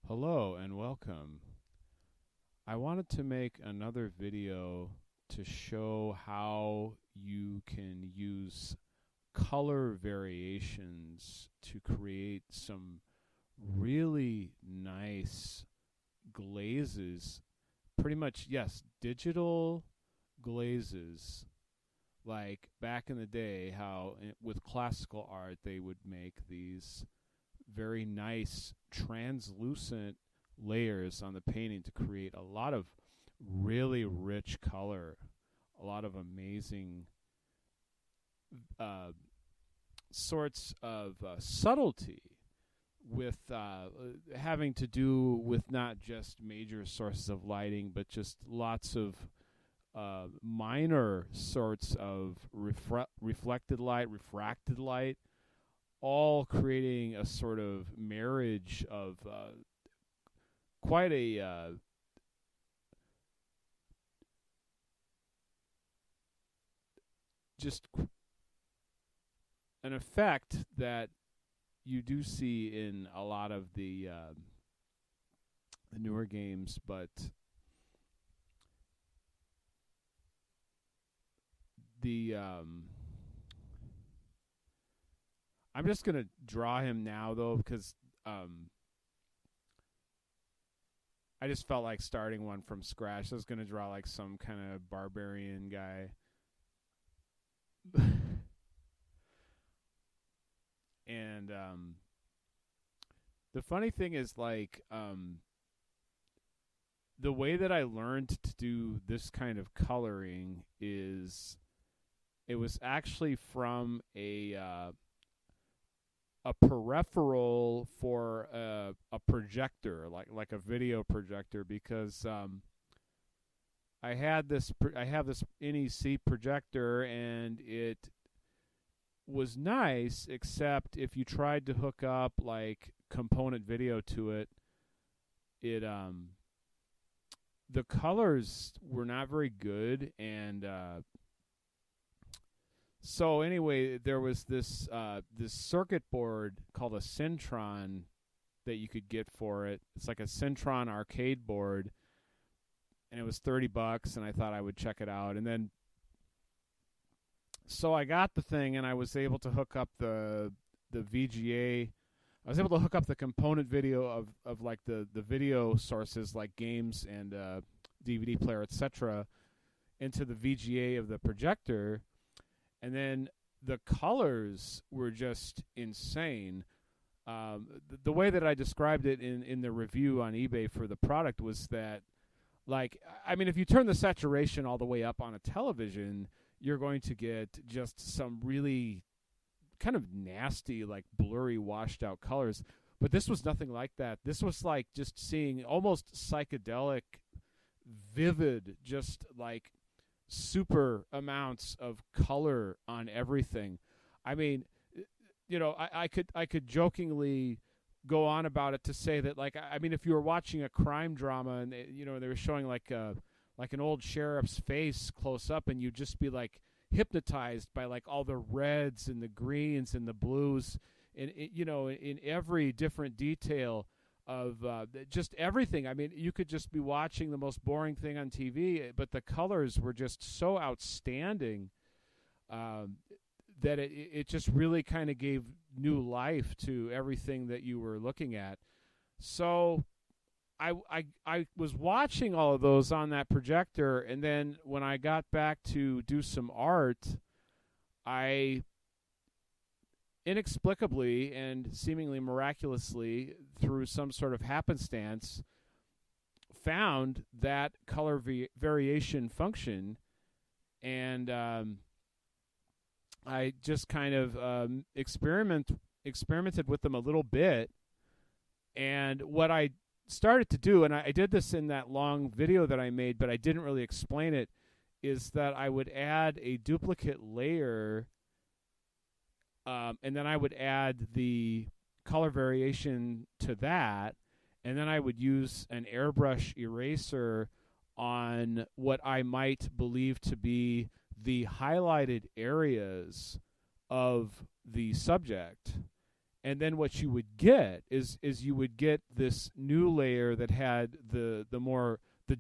Hello and welcome. I wanted to make another video to show how you can use color variations to create some really nice glazes. Pretty much, yes, digital glazes. Like back in the day, how with classical art they would make these very nice translucent layers on the painting to create a lot of really rich color, a lot of amazing sorts of subtlety with having to do with not just major sources of lighting, but just lots of minor sorts of reflected light, refracted light, all creating a sort of marriage of quite a just an effect that you do see in a lot of the newer games, but the I'm just going to draw him now, though, because I just felt like starting one from scratch. I was going to draw like some kind of barbarian guy. And the funny thing is, like, the way that I learned to do this kind of coloring is it was actually from a peripheral for a projector, like a video projector, because I have this NEC projector, and it was nice, except if you tried to hook up like component video to it, the colors were not very good, and so anyway, there was this circuit board called a Syntron that you could get for it. It's like a Syntron arcade board, and it was $30, and I thought I would check it out. And then, so I got the thing, and I was able to hook up the VGA. I was able to hook up the component video of like the video sources like games and DVD player, etc., into the VGA of the projector. And then the colors were just insane. The way that I described it in the review on eBay for the product was that, like, I mean, if you turn the saturation all the way up on a television, you're going to get just some really kind of nasty, like blurry, washed out colors. But this was nothing like that. This was like just seeing almost psychedelic, vivid, just like super amounts of color on everything. I mean, you know, I could jokingly go on about it to say that, like, I mean, if you were watching a crime drama and you know they were showing like an old sheriff's face close up, and you'd just be like hypnotized by like all the reds and the greens and the blues, and you know, in every different detail of just everything. I mean, you could just be watching the most boring thing on TV, but the colors were just so outstanding that it just really kind of gave new life to everything that you were looking at. So I was watching all of those on that projector, and then when I got back to do some art, I inexplicably and seemingly miraculously, through some sort of happenstance, found that color variation function, and I just kind of experimented with them a little bit. And what I started to do, and I did this in that long video that I made, but I didn't really explain it, is that I would add a duplicate layer, and then I would add the color variation to that, and then I would use an airbrush eraser on what I might believe to be the highlighted areas of the subject. And then what you would get is you would get this new layer that had the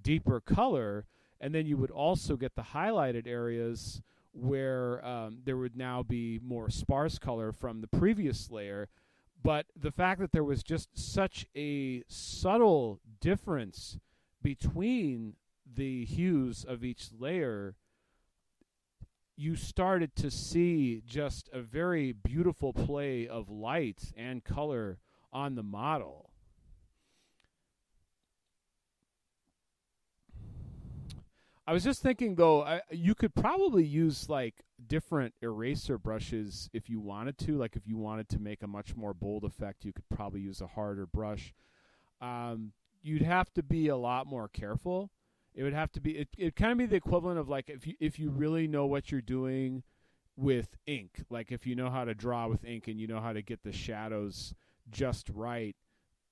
deeper color, and then you would also get the highlighted areas where there would now be more sparse color from the previous layer. But the fact that there was just such a subtle difference between the hues of each layer, you started to see just a very beautiful play of light and color on the model. I was just thinking, though, you could probably use like different eraser brushes if you wanted to. Like if you wanted to make a much more bold effect, you could probably use a harder brush. You'd have to be a lot more careful. It would have to be. It kind of be the equivalent of like if you really know what you're doing with ink. Like if you know how to draw with ink and you know how to get the shadows just right.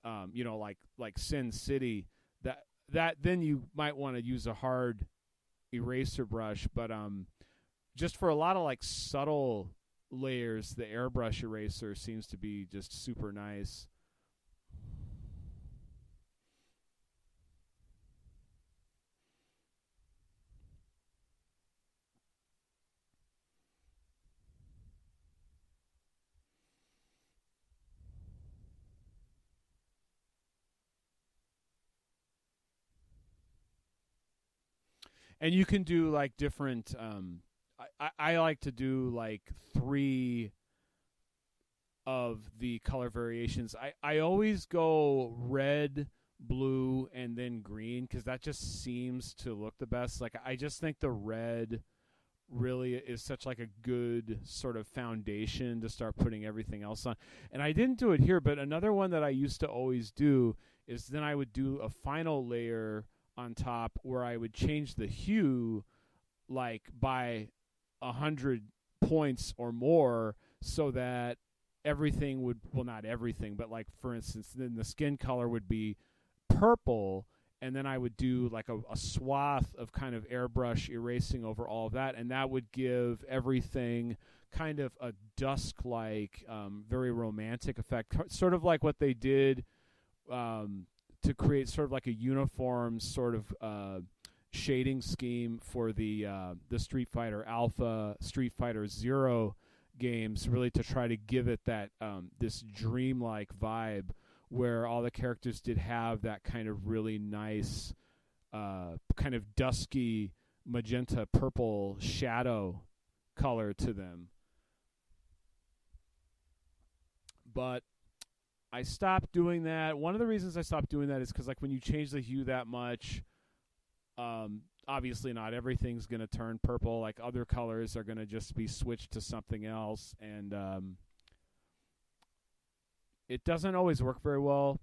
Like Sin City. That then you might want to use a hard eraser brush, but just for a lot of like subtle layers, the airbrush eraser seems to be just super nice. And you can do like different I like to do like 3 of the color variations. I always go red, blue, and then green because that just seems to look the best. Like I just think the red really is such like a good sort of foundation to start putting everything else on. And I didn't do it here, but another one that I used to always do is then I would do a final layer on top where I would change the hue like by 100 points or more so that everything would, well, not everything, but like for instance, then the skin color would be purple, and then I would do like a swath of kind of airbrush erasing over all of that, and that would give everything kind of a dusk-like, very romantic effect, sort of like what they did to create sort of like a uniform sort of shading scheme for the Street Fighter Alpha, Street Fighter Zero games, really to try to give it that this dreamlike vibe where all the characters did have that kind of really nice kind of dusky magenta purple shadow color to them. But I stopped doing that. One of the reasons I stopped doing that is because like when you change the hue that much, obviously not everything's going to turn purple. Like other colors are going to just be switched to something else, and it doesn't always work very well.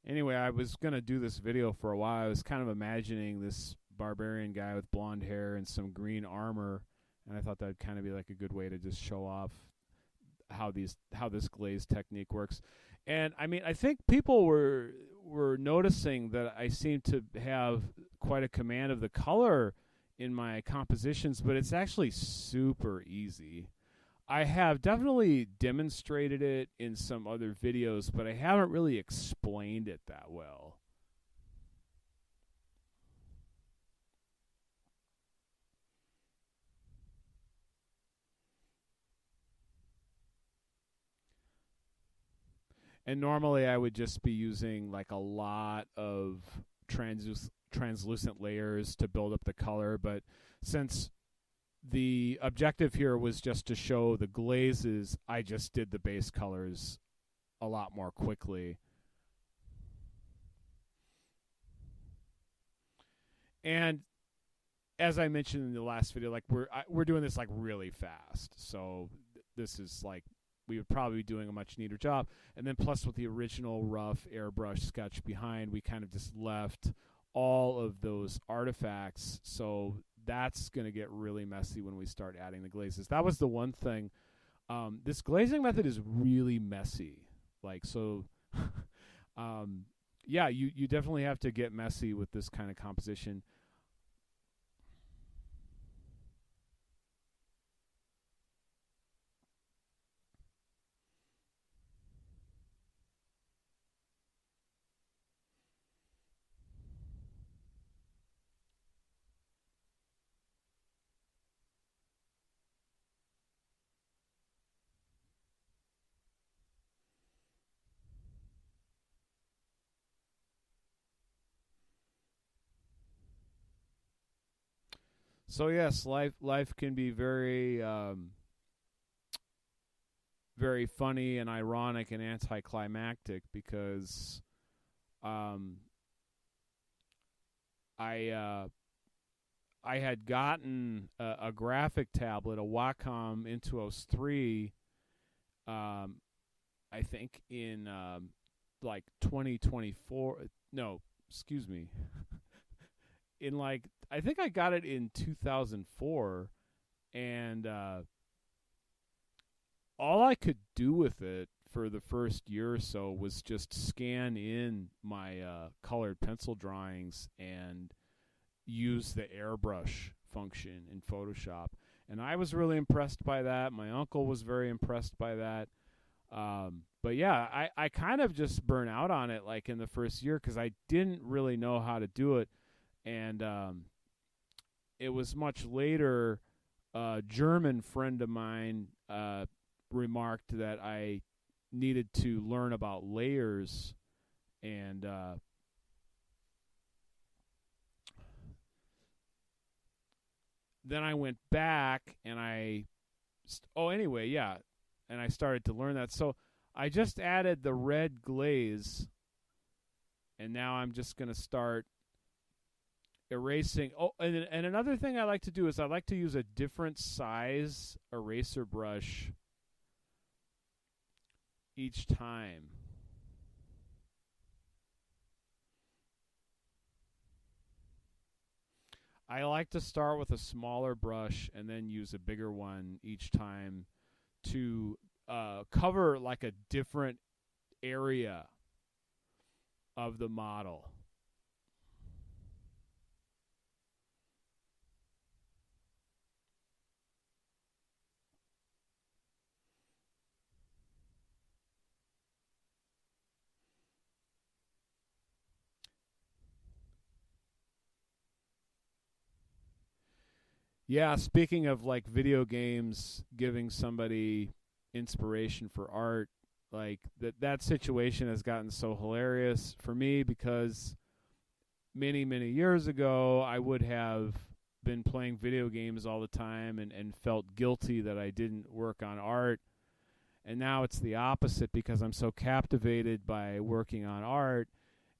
Anyway, I was going to do this video for a while. I was kind of imagining this barbarian guy with blonde hair and some green armor, and I thought that'd kind of be like a good way to just show off how this glaze technique works. And I mean, I think people were noticing that I seem to have quite a command of the color in my compositions, but it's actually super easy. I have definitely demonstrated it in some other videos, but I haven't really explained it that well. And normally I would just be using like a lot of translucent layers to build up the color, but since the objective here was just to show the glazes, I just did the base colors a lot more quickly. And as I mentioned in the last video, like we're doing this like really fast. So this is like we would probably be doing a much neater job. And then plus with the original rough airbrush sketch behind, we kind of just left all of those artifacts. So that's going to get really messy when we start adding the glazes. That was the one thing This glazing method is really messy. Like, so, yeah, you definitely have to get messy with this kind of composition. So yes, life can be very very funny and ironic and anticlimactic because um, I I had gotten a graphic tablet, a Wacom Intuos 3, um, I think in like 2024. No, excuse me. In like, I think I got it in 2004, and all I could do with it for the first year or so was just scan in my colored pencil drawings and use the airbrush function in Photoshop. And I was really impressed by that. My uncle was very impressed by that. But yeah, I kind of just burnt out on it like in the first year because I didn't really know how to do it. And it was much later, a German friend of mine remarked that I needed to learn about layers, and then I went back and anyway, yeah, and I started to learn that. So I just added the red glaze, and now I'm just going to start erasing. Oh, and another thing I like to do is I like to use a different size eraser brush each time. I like to start with a smaller brush and then use a bigger one each time to cover like a different area of the model. Yeah, speaking of like video games giving somebody inspiration for art, like that situation has gotten so hilarious for me because many years ago I would have been playing video games all the time and felt guilty that I didn't work on art. And now it's the opposite because I'm so captivated by working on art,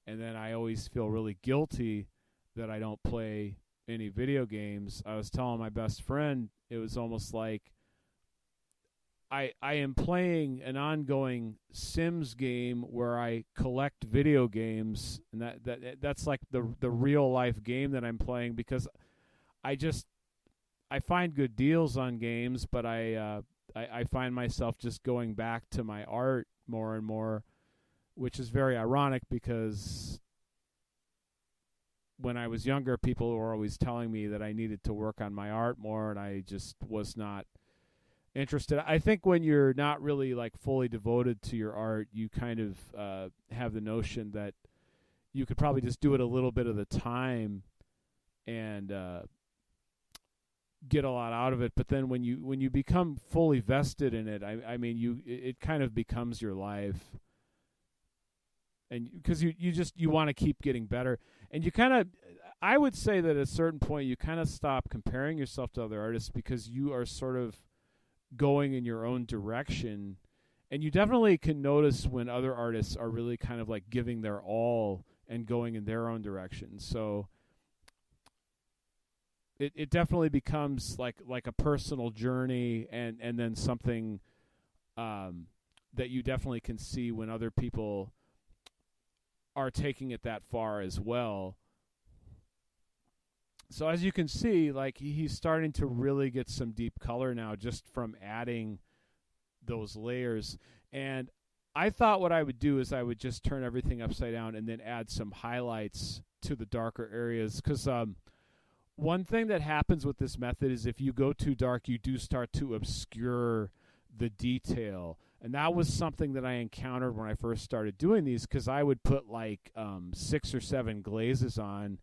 and then I always feel really guilty that I don't play any video games. I was telling my best friend, it was almost like I am playing an ongoing Sims game where I collect video games, and that's like the real life game that I'm playing because I find good deals on games, but I find myself just going back to my art more and more, which is very ironic because when I was younger, people were always telling me that I needed to work on my art more, and I just was not interested. I think when you're not really like fully devoted to your art, you kind of have the notion that you could probably just do it a little bit of the time and get a lot out of it. But then when you become fully vested in it, I mean, it kind of becomes your life. And because you want to keep getting better, and you kind of, I would say that at a certain point you kind of stop comparing yourself to other artists because you are sort of going in your own direction, and you definitely can notice when other artists are really kind of like giving their all and going in their own direction. So it definitely becomes like a personal journey, and then something that you definitely can see when other people are taking it that far as well. So as you can see, like he's starting to really get some deep color now just from adding those layers. And I thought what I would do is I would just turn everything upside down and then add some highlights to the darker areas. Because one thing that happens with this method is if you go too dark, you do start to obscure the detail. And that was something that I encountered when I first started doing these, because I would put like 6 or 7 glazes on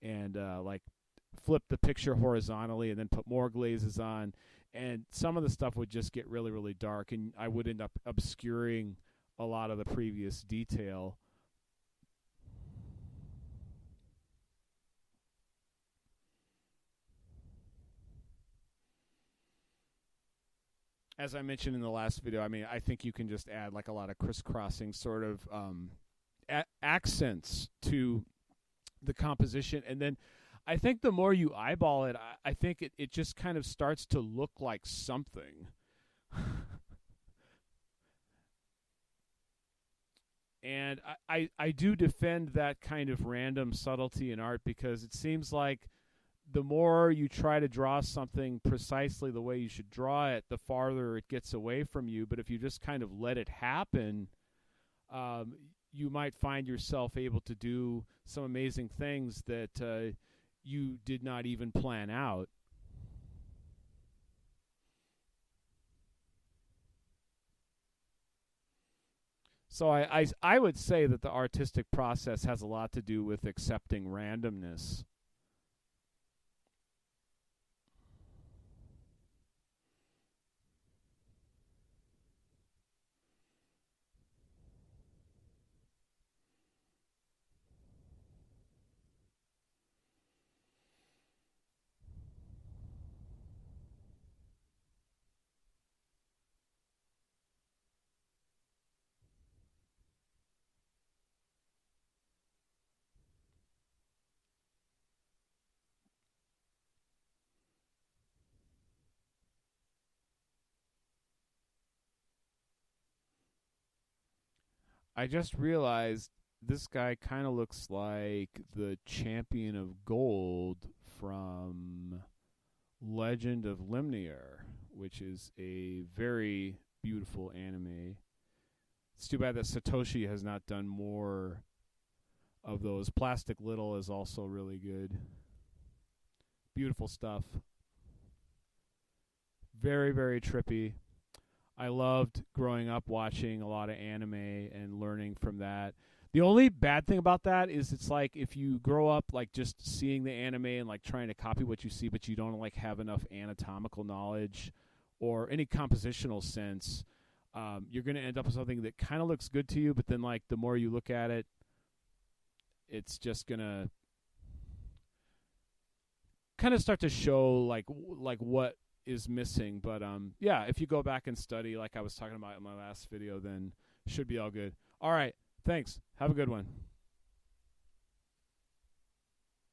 and like flip the picture horizontally and then put more glazes on. And some of the stuff would just get really, really dark, and I would end up obscuring a lot of the previous detail. As I mentioned in the last video, I mean, I think you can just add like a lot of crisscrossing sort of accents to the composition. And then I think the more you eyeball it, I think it just kind of starts to look like something. And I do defend that kind of random subtlety in art, because it seems like the more you try to draw something precisely the way you should draw it, the farther it gets away from you. But if you just kind of let it happen, you might find yourself able to do some amazing things that you did not even plan out. So I would say that the artistic process has a lot to do with accepting randomness. I just realized this guy kind of looks like the champion of gold from Legend of Limnier, which is a very beautiful anime. It's too bad that Satoshi has not done more of those. Plastic Little is also really good. Beautiful stuff. Very, very trippy. I loved growing up watching a lot of anime and learning from that. The only bad thing about that is it's like if you grow up like just seeing the anime and like trying to copy what you see, but you don't like have enough anatomical knowledge or any compositional sense, you're going to end up with something that kind of looks good to you, but then like the more you look at it, it's just going to kind of start to show like what is missing. But yeah, if you go back and study like I was talking about in my last video, then should be all good. All right, thanks. Have a good one.